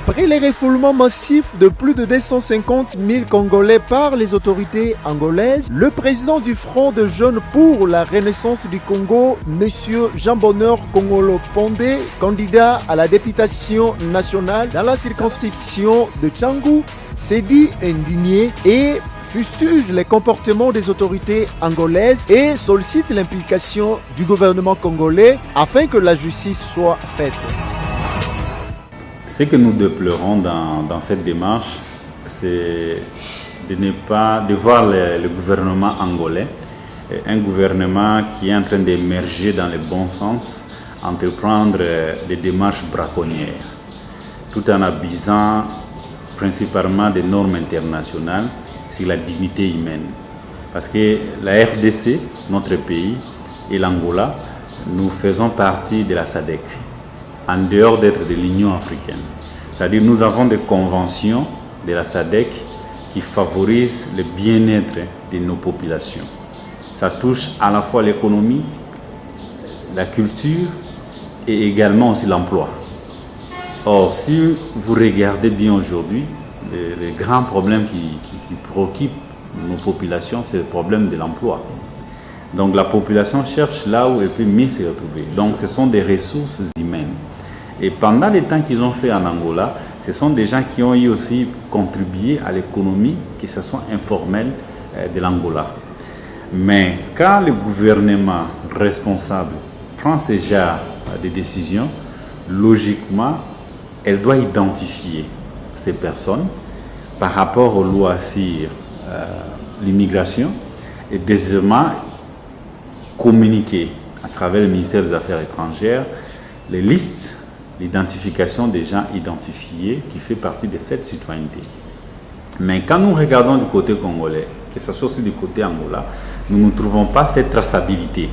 Après les refoulements massifs de plus de 250 000 Congolais par les autorités angolaises, le président du Front de Jeunes pour la Renaissance du Congo, M. Jean-Bonheur Kongolo Pondé, candidat à la députation nationale dans la circonscription de Tchangou, s'est dit indigné et fustige les comportements des autorités angolaises et sollicite l'implication du gouvernement congolais afin que la justice soit faite. Ce que nous déplorons dans cette démarche, c'est de voir le gouvernement angolais, un gouvernement qui est en train d'émerger dans le bon sens, entreprendre des démarches braconnières, tout en abusant principalement des normes internationales sur la dignité humaine. Parce que la RDC, notre pays, et l'Angola, nous faisons partie de la SADC, en dehors d'être de l'Union africaine. C'est-à-dire nous avons des conventions de la SADC qui favorisent le bien-être de nos populations. Ça touche à la fois l'économie, la culture et également aussi l'emploi. Or, si vous regardez bien aujourd'hui, le grand problème qui préoccupe nos populations, c'est le problème de l'emploi. Donc la population cherche là où elle peut mieux se retrouver. Donc ce sont des ressources humaines. Et pendant les temps qu'ils ont fait en Angola, ce sont des gens qui ont eu aussi contribué à l'économie, que ce soit informelle, de l'Angola. Mais quand le gouvernement responsable prend ce genre de décisions, logiquement, elle doit identifier ces personnes par rapport aux lois sur l'immigration et deuxièmement communiquer à travers le ministère des Affaires étrangères les listes, l'identification des gens identifiés qui fait partie de cette citoyenneté. Mais quand nous regardons du côté congolais, que ce soit aussi du côté Angola, nous ne trouvons pas cette traçabilité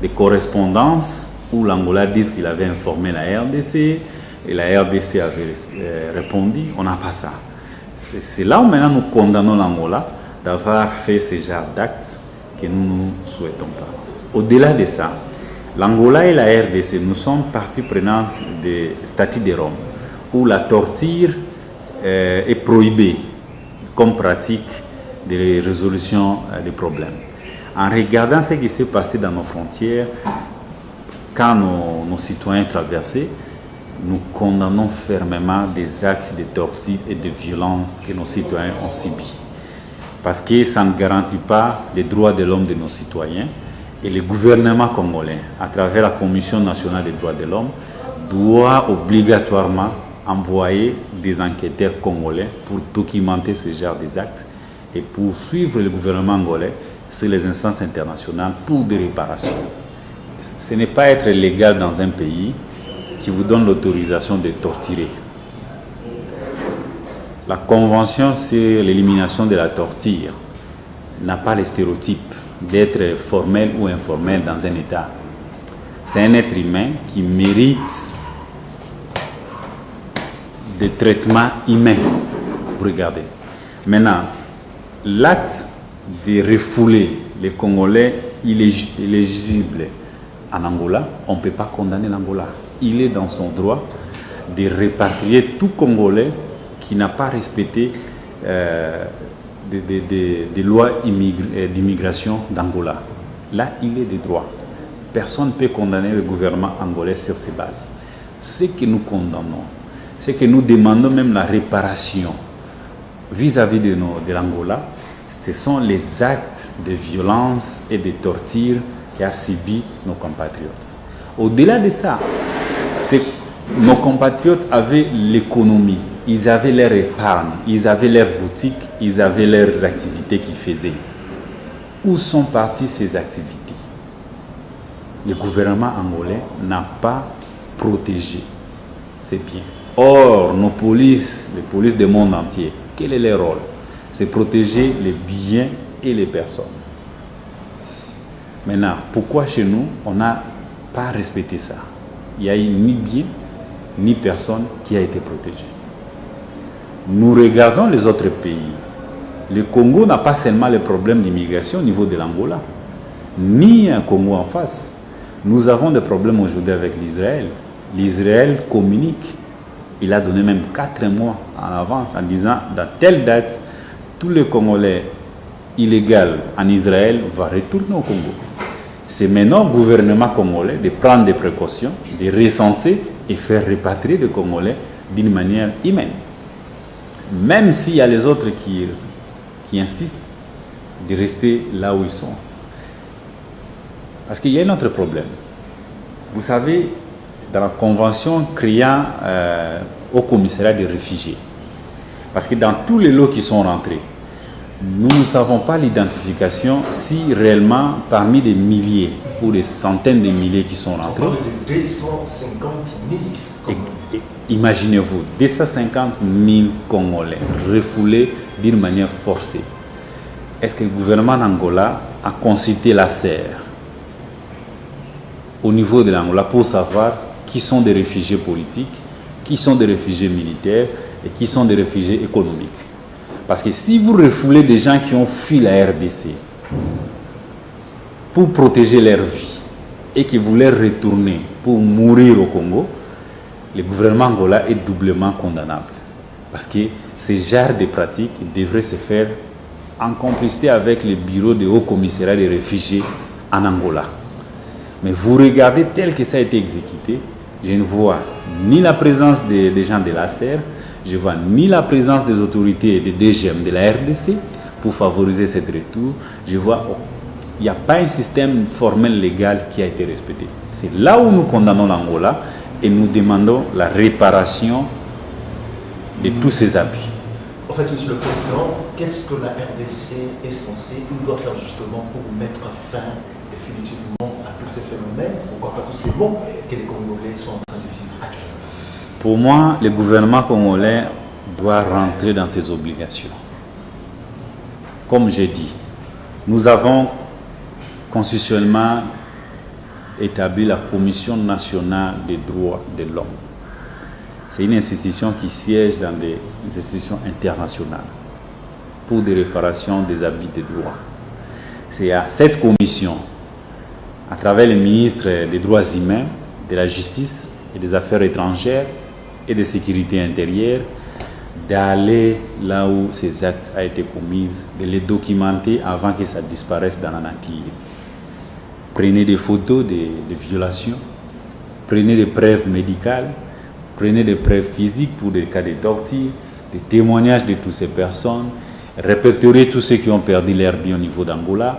de correspondance où l'Angola dit qu'il avait informé la RDC et la RDC avait répondu, on n'a pas ça. C'est là où maintenant nous condamnons l'Angola d'avoir fait ce genre d'actes que nous ne souhaitons pas. Au-delà de ça, l'Angola et la RDC, nous sommes partie prenante des statuts de Rome, où la torture est prohibée comme pratique de résolution des problèmes. En regardant ce qui s'est passé dans nos frontières, quand nos citoyens traversaient, nous condamnons fermement des actes de torture et de violence que nos citoyens ont subis. Parce que ça ne garantit pas les droits de l'homme de nos citoyens. Et le gouvernement congolais, à travers la Commission nationale des droits de l'homme, doit obligatoirement envoyer des enquêteurs congolais pour documenter ce genre d'actes et pour suivre le gouvernement angolais sur les instances internationales pour des réparations. Ce n'est pas être légal dans un pays qui vous donne l'autorisation de torturer. La Convention sur l'élimination de la torture n'a pas les stéréotypes d'être formel ou informel dans un État. C'est un être humain qui mérite des traitements humains. Regardez. Maintenant, l'acte de refouler les Congolais éligibles en Angola, on ne peut pas condamner l'Angola. Il est dans son droit de répatrier tout Congolais qui n'a pas respecté des lois d'immigration d'Angola. Là, il est de droit. Personne ne peut condamner le gouvernement angolais sur ces bases. Ce que nous condamnons, c'est que nous demandons même la réparation vis-à-vis de l'Angola. Ce sont les actes de violence et de torture qu'a subi nos compatriotes. Au-delà de ça, nos compatriotes avaient l'économie. Ils avaient leur épargne, ils avaient leurs boutiques, ils avaient leurs activités qu'ils faisaient. Où sont parties ces activités? Le gouvernement angolais n'a pas protégé ces biens. Or, nos polices, les polices du monde entier, quel est leur rôle? C'est protéger les biens et les personnes. Maintenant, pourquoi chez nous, on n'a pas respecté ça? Il n'y a eu ni bien, ni personne qui a été protégé. Nous regardons les autres pays. Le Congo n'a pas seulement le problème d'immigration au niveau de l'Angola, ni un Congo en face. Nous avons des problèmes aujourd'hui avec l'Israël. L'Israël communique Il a donné même 4 mois en avance en disant, dans telle date, tous les Congolais illégaux en Israël vont retourner au Congo. C'est maintenant au gouvernement congolais de prendre des précautions, de recenser et faire répatrier les Congolais d'une manière humaine. Même s'il y a les autres qui insistent de rester là où ils sont. Parce qu'il y a un autre problème. Vous savez, dans la convention créant au commissariat des réfugiés, parce que dans tous les lots qui sont rentrés, nous ne savons pas l'identification si réellement parmi des milliers ou des centaines de milliers qui sont rentrés. On parle de 250 000. Imaginez-vous, 250 000 Congolais refoulés d'une manière forcée. Est-ce que le gouvernement d'Angola a consulté la CER au niveau de l'Angola pour savoir qui sont des réfugiés politiques, qui sont des réfugiés militaires et qui sont des réfugiés économiques? Parce que si vous refoulez des gens qui ont fui la RDC pour protéger leur vie et que vous les retournez pour mourir au Congo, le gouvernement angolais est doublement condamnable. Parce que ce genre de pratiques devraient se faire en complicité avec le bureau de haut commissariat des réfugiés en Angola. Mais vous regardez tel que ça a été exécuté, je ne vois ni la présence des gens de la CER, je ne vois ni la présence des autorités des DGM de la RDC pour favoriser ce retour. Je vois il n'y a pas un système formel légal qui a été respecté. C'est là où nous condamnons l'Angola et nous demandons la réparation de tous ces abus. En fait, Monsieur le Président, qu'est-ce que la RDC est censée ou doit faire justement pour mettre fin définitivement à tous ces phénomènes, pourquoi pas tous ces maux que les Congolais sont en train de vivre actuellement? Pour moi, le gouvernement congolais doit rentrer dans ses obligations. Comme j'ai dit, nous avons constitutionnellement établi la Commission nationale des droits de l'homme. C'est une institution qui siège dans des institutions internationales pour des réparations des abus de droit. C'est à cette commission, à travers le ministre des droits humains, de la justice et des affaires étrangères et de sécurité intérieure, d'aller là où ces actes ont été commis, de les documenter avant que ça disparaisse dans la nature. Prenez des photos de violations, prenez des preuves médicales, prenez des preuves physiques pour des cas de torture, des témoignages de toutes ces personnes, répertoriez tous ceux qui ont perdu leur vie au niveau d'Angola,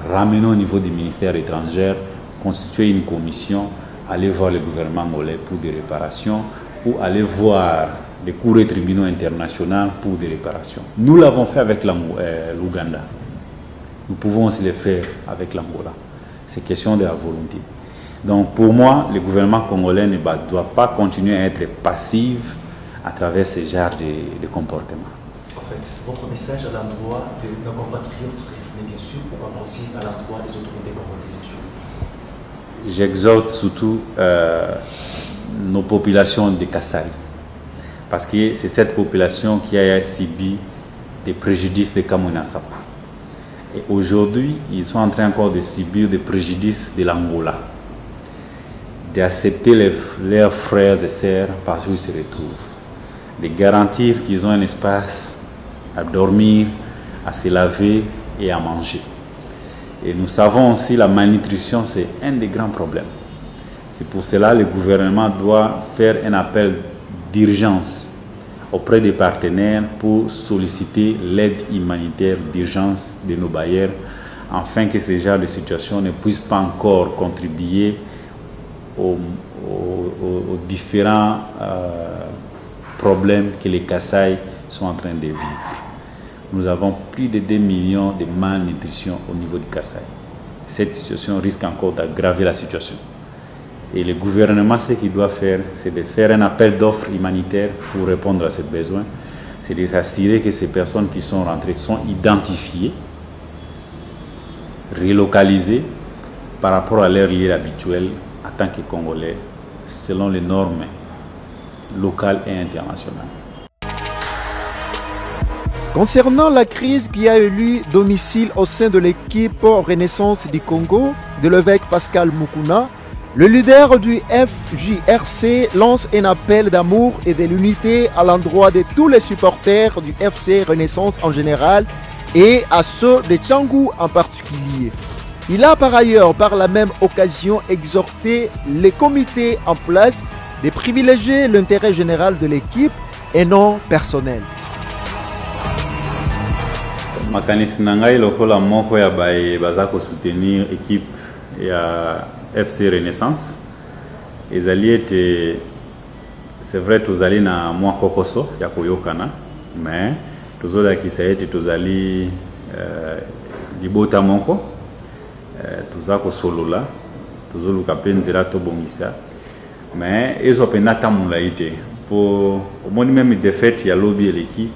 ramenez au niveau du ministère étranger, constituez une commission, allez voir le gouvernement angolais pour des réparations ou allez voir les cours et tribunaux internationaux pour des réparations. Nous l'avons fait avec l'Ouganda. Nous pouvons aussi le faire avec l'Angola. C'est question de la volonté. Donc pour moi, le gouvernement congolais ne doit pas continuer à être passif à travers ce genre de comportement. En fait, votre message à l'endroit de nos compatriotes, mais bien sûr, pourquoi pas aussi à l'endroit des autorités congolaises? J'exhorte surtout nos populations de Kasaï, parce que c'est cette population qui a subi des préjudices de Kamwina Nsapu. Et aujourd'hui, ils sont en train encore de subir des préjudices de l'Angola, d'accepter leurs frères et sœurs partout où ils se retrouvent, de garantir qu'ils ont un espace à dormir, à se laver et à manger. Et nous savons aussi que la malnutrition, c'est un des grands problèmes. C'est pour cela que le gouvernement doit faire un appel d'urgence auprès des partenaires pour solliciter l'aide humanitaire d'urgence de nos bailleurs, afin que ce genre de situation ne puisse pas encore contribuer aux différents problèmes que les Kasaï sont en train de vivre. Nous avons plus de 2 millions de malnutrition au niveau du Kasaï. Cette situation risque encore d'aggraver la situation. Et le gouvernement, ce qu'il doit faire, c'est de faire un appel d'offres humanitaires pour répondre à ce besoin. C'est de s'assurer que ces personnes qui sont rentrées sont identifiées, relocalisées par rapport à leur lieu habituel en tant que Congolais, selon les normes locales et internationales. Concernant la crise qui a élu domicile au sein de l'équipe Renaissance du Congo de l'évêque Pascal Mukuna, Le leader du FJRC lance un appel d'amour et de l'unité à l'endroit de tous les supporters du FC Renaissance en général et à ceux de Tchangou en particulier. Il a par ailleurs par la même occasion exhorté les comités en place de privilégier l'intérêt général de l'équipe et non personnel. Makanisi nangai lokola moko ya baza ko soutenir équipe ya FC Renaissance. Ezali ete c'est vrai tozali na mwa kokoso ya koyokana mais tozola kisa ete tozali libota moko toza ko solola tozoluka pe nzela to bongisa mais ezo pena tamula ite pour au moins même défaite ya lobby eleki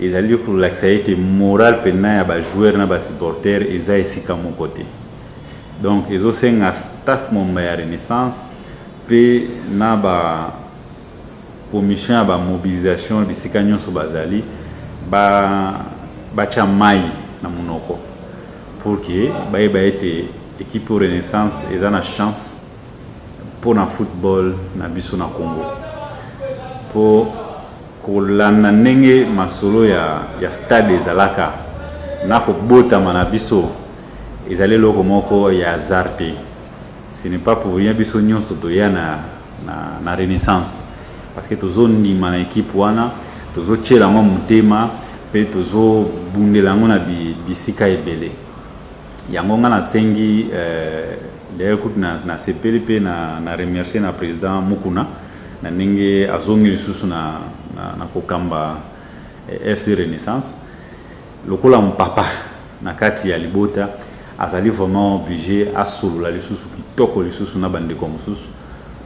ezali pour l'accès moral pena ya ba joueur na ba supporter eza esika mon côté donc ezo senga staff mon ya Renaissance pe na ba commission ba mobilisation bisika nyonso bazali ba chamai na munoko pour que ba ete équipe Renaissance eza na chance pour na football na biso na Congo pour kolanda ndenge masolo ya stade ezalaka na kobota mana biso ezali loko moko ya hasard te. Ce n'est pas pour rien biso nyonso toya na Renaissance parce que tozo ndima na équipe wana tozo tshela ngo mutema pe tozo bundela ngo na bisika ebele yango nga na sengi d'ailleurs kuti na sepeli pe na remercier na président Mukuna na ndenge azongi lisusu na kokamba FC Renaissance lokola mpapa na kati ya libota azali vraiment obligé à solola lisusu kitoko lisusu na bandeko mosusu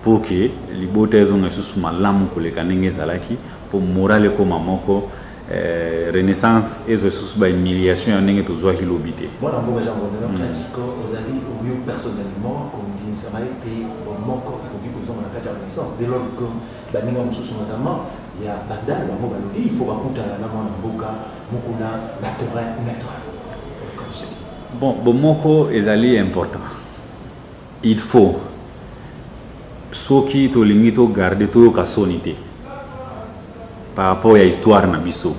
pour que libota ezonga lisusu malamu koleka ndenge ezalaki pour morale koma moko Renaissance ezo lisusu ba humiliation ya ndenge tozwaki lobité. Voilà mboka jango na classique ozali oyo personnellement comme dit ça va être bon corps qui dit que na kati ya Renaissance dès lors que baninga mosusu notamment il y a bandal bango balobi il faut bakutana na mwana mboka mokuna na terrain neutral. Bon moko ezali important. Il faut soki to lingi to garder to ka sonité par rapport à l'histoire na biso.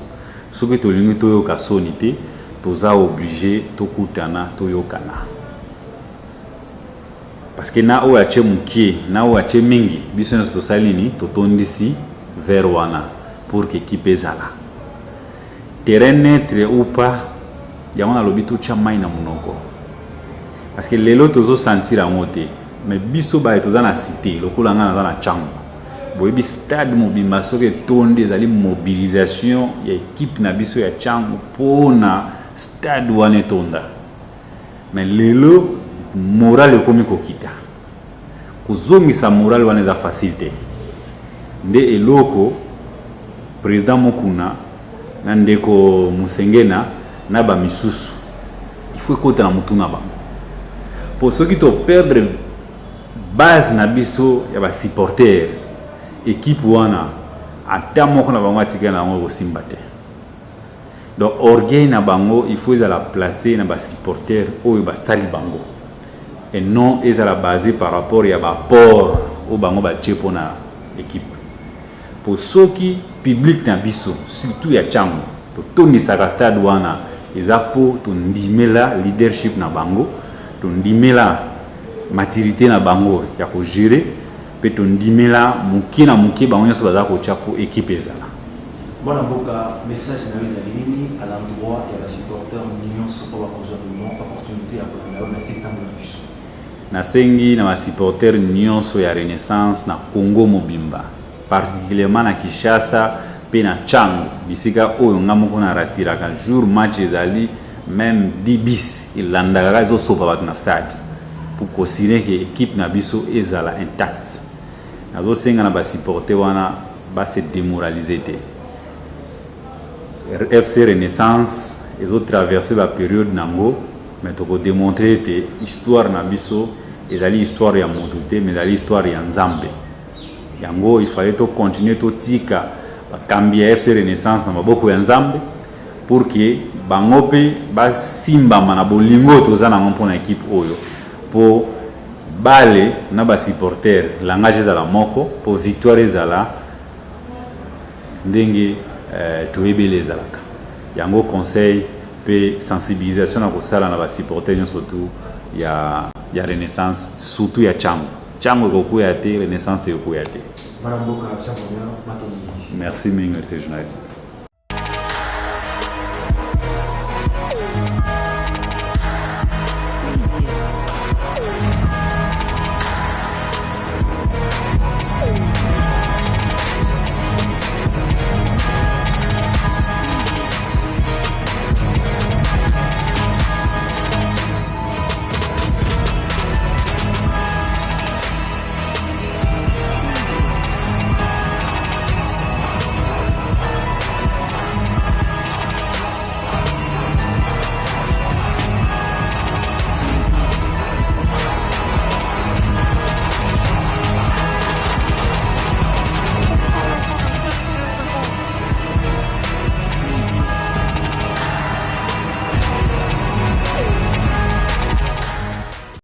Soki to lingi to ka sonité toza obligé to kutana to yokana. Parce que na o ache mukie na o ache mingi biso nso to salini to tondisi vers wana pour que équipe ezala terrain neutre ou pas yamona lobi to chamai na munoko parce que lelo tozo sentir amote mais biso ba toza na cité lokola nga na chango boyebi stade mobimba soki tondi ezali mobilisation ya équipe na biso ya chango pona stade wana tonda mais lelo moral ekomi kokita kozongisa moral wana eza facilité nde eloko président Mokuna na ndeko Musengena na ba misusu il faut ekota na mutu na bango pour ceux qui to perdre base na biso ya ba supporter équipe wana ata moko na bango atika na bango kosimba te donc orgueil na bango il faut la placer na ba supporter oyo ba sali bango et non ezala basé par rapport ya ba port au bango ba tchepo na équipe pour ceux qui public na biso surtout ya chango to toni saka stade wana ezapo to ndimela leadership na bango to ndimela maturité na bango ya ko gérer pe to ndimela muki na muki bango nyoso baza ko chapo équipe ezala bona mboka message na wizalini à l'endroit ya ba supporters nyonso pour la opportunité ya ko na étendre la biso na sengi na ba supporters nyonso ya Renaissance na Congo mobimba particulièrement na Kinshasa pe na Chango bisika oyo ngamoko na rasiraka jour match ezali même 10 bis ilandaka zo sopa bat na stade pour considérer que équipe na biso ezala intact nazo senga na ba supporter wana ba se démoraliser te FC Renaissance ezo traverser la période nango mais to ko démontrer te histoire na biso ezali histoire ya moto te mais ezali histoire ya Nzambe yango il fallait to continuer to tika bakambia FC Renaissance na maboko ya Nzambe pour que bango pe ba simba mana bolingo toza na mpona équipe oyo pour bale na ba supporter langage ezala moko pour victoire ezala ndenge toyebeli ezalaka yango conseil pe sensibilisation na kosala na ba supporter surtout ya renaissance surtout ya chango ekokuya te renaissance ekokuya te. Madame Boka, merci mingi monsieur journaliste.